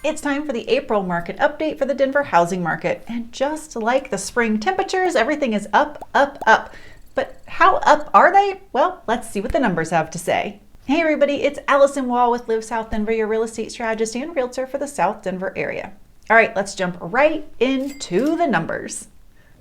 It's time for the April market update for the Denver housing market. And just like the spring temperatures, everything is up, up, up. But how up are they? Well, let's see what the numbers have to say. Hey everybody, it's Alyson with Live South Denver, your real estate strategist and realtor for the South Denver area. All right, let's jump right into the numbers.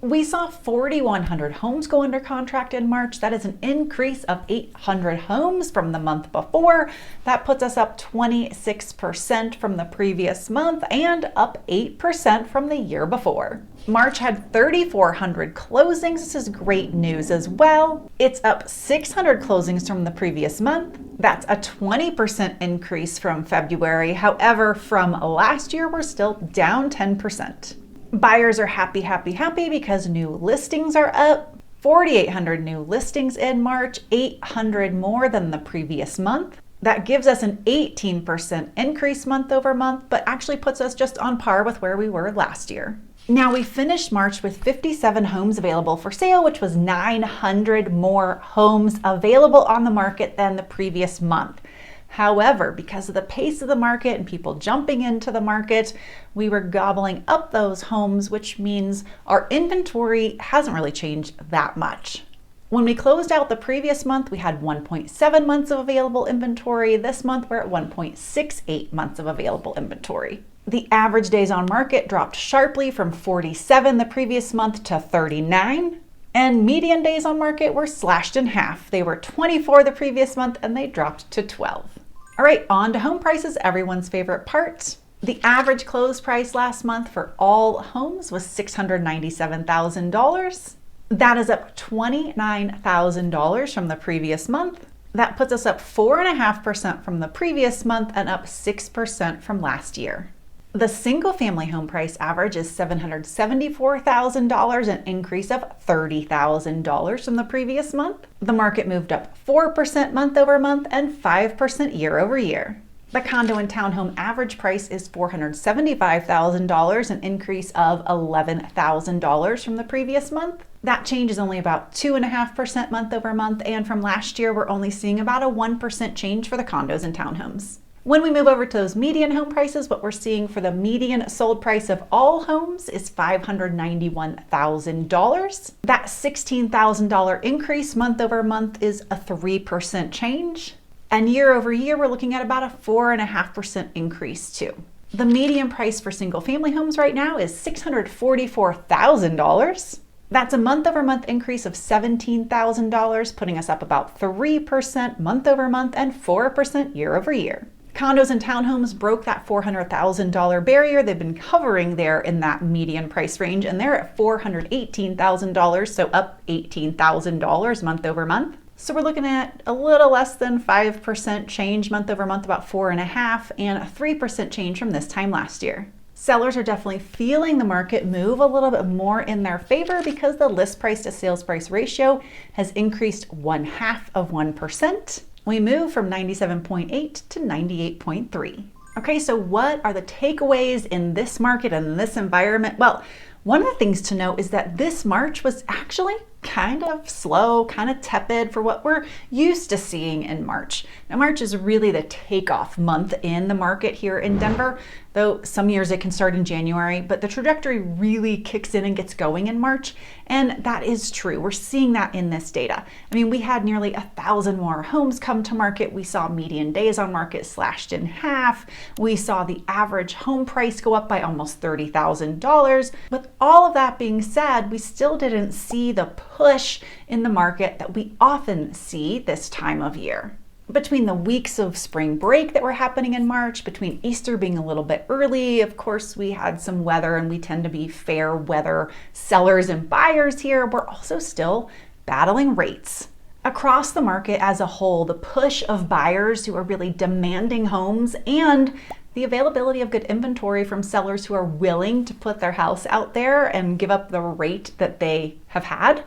We saw 4,100 homes go under contract in March. That is an increase of 800 homes from the month before. That puts us up 26% from the previous month and up 8% from the year before. March had 3,400 closings. This is great news as well. It's up 600 closings from the previous month. That's a 20% increase from February. However, from last year, we're still down 10%. Buyers are happy because new listings are up. 4,800 new listings in March, 800 more than the previous month. That gives us an 18% increase month over month, but actually puts us just on par with where we were last year. Now, we finished March with 57 homes available for sale, which was 900 more homes available on the market than the previous month. However, because of the pace of the market and people jumping into the market, we were gobbling up those homes, which means our inventory hasn't really changed that much. When we closed out the previous month, we had 1.7 months of available inventory. This month, we're at 1.68 months of available inventory. The average days on market dropped sharply from 47 the previous month to 39. And median days on market were slashed in half. They were 24 the previous month and they dropped to 12. All right, on to home prices, everyone's favorite part. The average close price last month for all homes was $697,000. That is up $29,000 from the previous month. That puts us up 4.5% from the previous month and up 6% from last year. The single-family home price average is $774,000, an increase of $30,000 from the previous month. The market moved up 4% month over month and 5% year over year. The condo and townhome average price is $475,000, an increase of $11,000 from the previous month. That change is only about 2.5% month over month, and from last year, we're only seeing about a 1% change for the condos and townhomes. When we move over to those median home prices, what we're seeing for the median sold price of all homes is $591,000. That $16,000 increase month over month is a 3% change. And year over year, we're looking at about a 4.5% increase too. The median price for single family homes right now is $644,000. That's a month over month increase of $17,000, putting us up about 3% month over month and 4% year over year. Condos and townhomes broke that $400,000 barrier. They've been hovering there in that median price range, and they're at $418,000, so up $18,000 month over month. So we're looking at a little less than 5% change month over month, about 4.5%, and a 3% change from this time last year. Sellers are definitely feeling the market move a little bit more in their favor because the list price to sales price ratio has increased 0.5%. We move from 97.8 to 98.3. Okay, so what are the takeaways in this market and this environment? Well, one of the things to note is that this March was actually kind of slow, kind of tepid for what we're used to seeing in March. Now, March is really the takeoff month in the market here in Denver, though some years it can start in January, but the trajectory really kicks in and gets going in March, and that is true. We're seeing that in this data. I mean, we had nearly 1,000 more homes come to market. We saw median days on market slashed in half. We saw the average home price go up by almost $30,000. With all of that being said, we still didn't see the push in the market that we often see this time of year. Between the weeks of spring break that were happening in March, between Easter being a little bit early, of course, we had some weather and we tend to be fair weather sellers and buyers here. We're also still battling rates. Across the market as a whole, the push of buyers who are really demanding homes and the availability of good inventory from sellers who are willing to put their house out there and give up the rate that they have had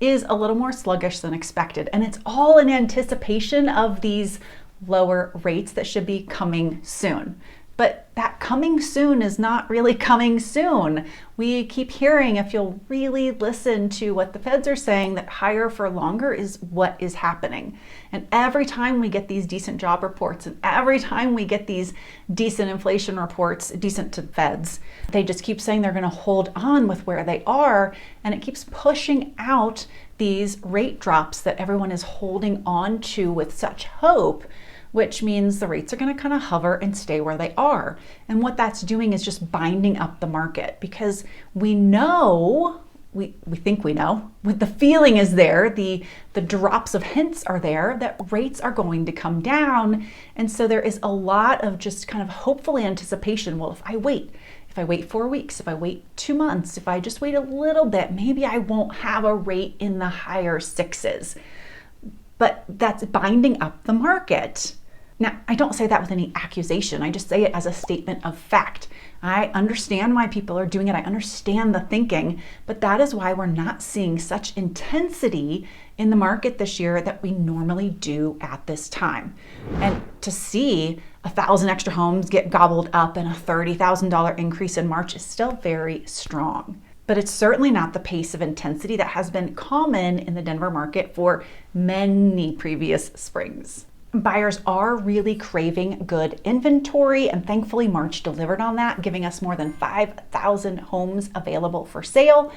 is a little more sluggish than expected. And it's all in anticipation of these lower rates that should be coming soon. But that coming soon is not really coming soon. We keep hearing, if you'll really listen to what the feds are saying, that higher for longer is what is happening. And every time we get these decent job reports and every time we get these decent inflation reports, decent to feds, they just keep saying they're going to hold on with where they are, and it keeps pushing out these rate drops that everyone is holding on to with such hope, which means the rates are going to kind of hover and stay where they are. And what that's doing is just binding up the market, because we know, we think we know, the feeling is there, the drops of hints are there that rates are going to come down. And so there is a lot of just kind of hopeful anticipation. Well, if I wait 4 weeks, if I wait 2 months, if I just wait a little bit, maybe I won't have a rate in the higher sixes. But that's binding up the market. Now, I don't say that with any accusation. I just say it as a statement of fact. I understand why people are doing it. I understand the thinking, but that is why we're not seeing such intensity in the market this year that we normally do at this time. And to see 1,000 extra homes get gobbled up and a $30,000 increase in March is still very strong. But it's certainly not the pace of intensity that has been common in the Denver market for many previous springs. Buyers are really craving good inventory, and thankfully March delivered on that, giving us more than 5,000 homes available for sale.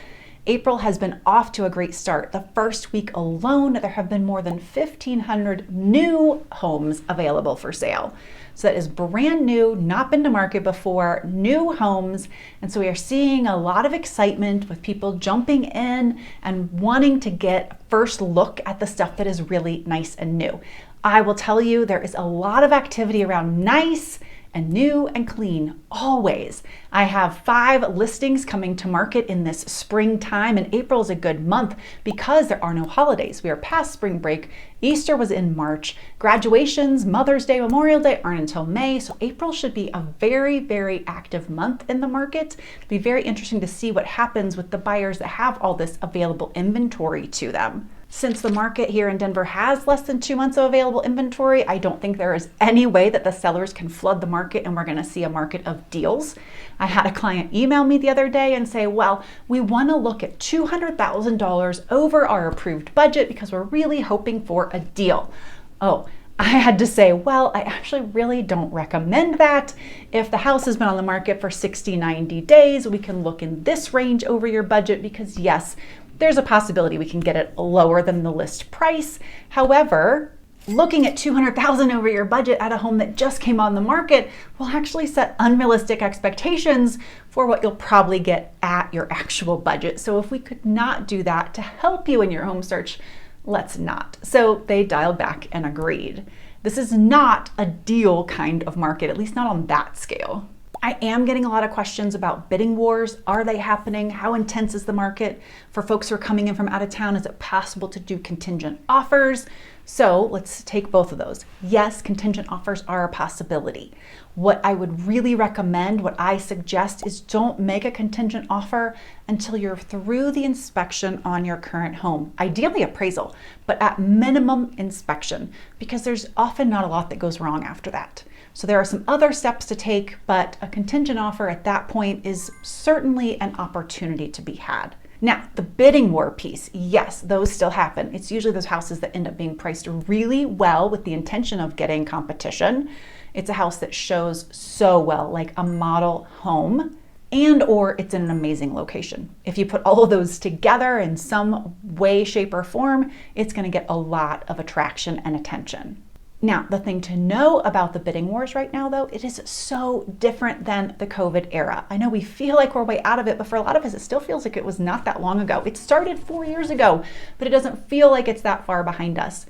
April has been off to a great start. The first week alone, there have been more than 1,500 new homes available for sale. So that is brand new, not been to market before, new homes. And so we are seeing a lot of excitement with people jumping in and wanting to get a first look at the stuff that is really nice and new. I will tell you, there is a lot of activity around nice and new and clean always. I have 5 listings coming to market in this springtime, and April is a good month because there are no holidays. We are past spring break. Easter was in March. Graduations, Mother's Day, Memorial Day aren't until May. So April should be a very, very active month in the market. It'll be very interesting to see what happens with the buyers that have all this available inventory to them. Since the market here in Denver has less than 2 months of available inventory, I don't think there is any way that the sellers can flood the market and we're going to see a market of deals. I had a client email me the other day and say, well, we want to look at $200,000 over our approved budget because we're really hoping for a deal. Oh, I had to say, well, I actually really don't recommend that. If the house has been on the market for 60, 90 days, we can look in this range over your budget because yes, there's a possibility we can get it lower than the list price. However, looking at $200,000 over your budget at a home that just came on the market will actually set unrealistic expectations for what you'll probably get at your actual budget. So if we could not do that to help you in your home search, let's not. So they dialed back and agreed. This is not a deal kind of market, at least not on that scale. I am getting a lot of questions about bidding wars. Are they happening? How intense is the market? For folks who are coming in from out of town, is it possible to do contingent offers? So let's take both of those. Yes, contingent offers are a possibility. What I would really recommend, what I suggest is don't make a contingent offer until you're through the inspection on your current home. Ideally appraisal, but at minimum inspection, because there's often not a lot that goes wrong after that. So there are some other steps to take, but a contingent offer at that point is certainly an opportunity to be had. Now, the bidding war piece, yes, those still happen. It's usually those houses that end up being priced really well with the intention of getting competition. It's a house that shows so well, like a model home, and or it's in an amazing location. If you put all of those together in some way, shape, or form, it's going to get a lot of attraction and attention. Now, the thing to know about the bidding wars right now, though, it is so different than the COVID era. I know we feel like we're way out of it, but for a lot of us, it still feels like it was not that long ago. It started 4 years ago, but it doesn't feel like it's that far behind us.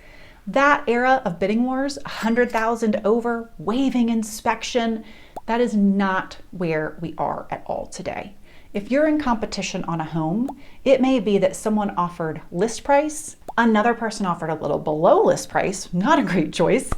That era of bidding wars, 100,000 over, waiving inspection, that is not where we are at all today. If you're in competition on a home, it may be that someone offered list price, another person offered a little below list price, not a great choice.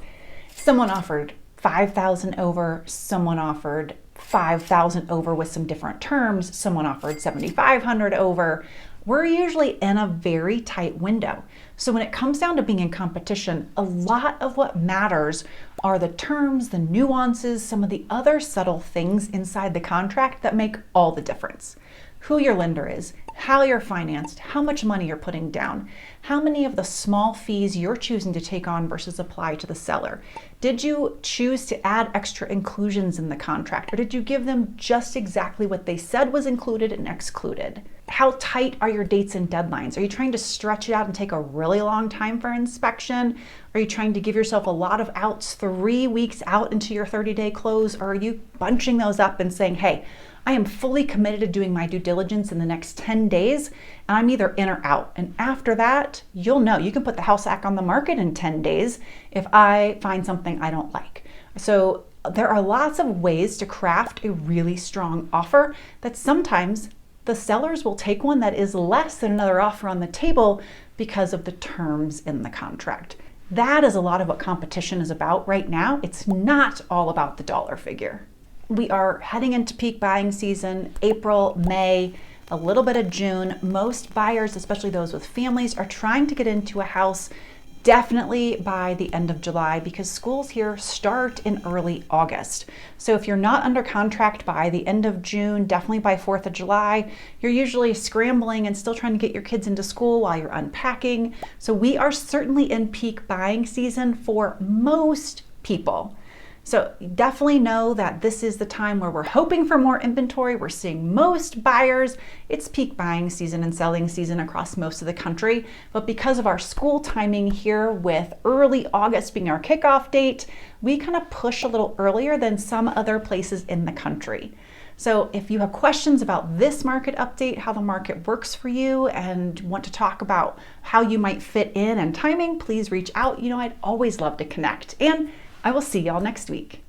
Someone offered 5,000 over, someone offered 5,000 over with some different terms, someone offered 7,500 over. we're usually in a very tight window. So when it comes down to being in competition, a lot of what matters are the terms, the nuances, some of the other subtle things inside the contract that make all the difference. Who your lender is, how you're financed, how much money you're putting down, how many of the small fees you're choosing to take on versus apply to the seller. Did you choose to add extra inclusions in the contract, or did you give them just exactly what they said was included and excluded? How tight are your dates and deadlines? Are you trying to stretch it out and take a really long time for inspection? Are you trying to give yourself a lot of outs 3 weeks out into your 30-day close? Or are you bunching those up and saying, hey, I am fully committed to doing my due diligence in the next 10 days, and I'm either in or out. And after that, you'll know. You can put the house back on the market in 10 days if I find something I don't like. So there are lots of ways to craft a really strong offer that sometimes the sellers will take one that is less than another offer on the table because of the terms in the contract. That is a lot of what competition is about right now. It's not all about the dollar figure. We are heading into peak buying season, April, May, a little bit of June. Most buyers, especially those with families, are trying to get into a house definitely by the end of July because schools here start in early August. So if you're not under contract by the end of June, definitely by 4th of July, you're usually scrambling and still trying to get your kids into school while you're unpacking. So we are certainly in peak buying season for most people. So definitely know that this is the time where we're hoping for more inventory. We're seeing most buyers. It's peak buying season and selling season across most of the country. But because of our school timing here with early August being our kickoff date, we kind of push a little earlier than some other places in the country. So if you have questions about this market update, how the market works for you, and want to talk about how you might fit in and timing, please reach out. I'd always love to connect. And I will see y'all next week.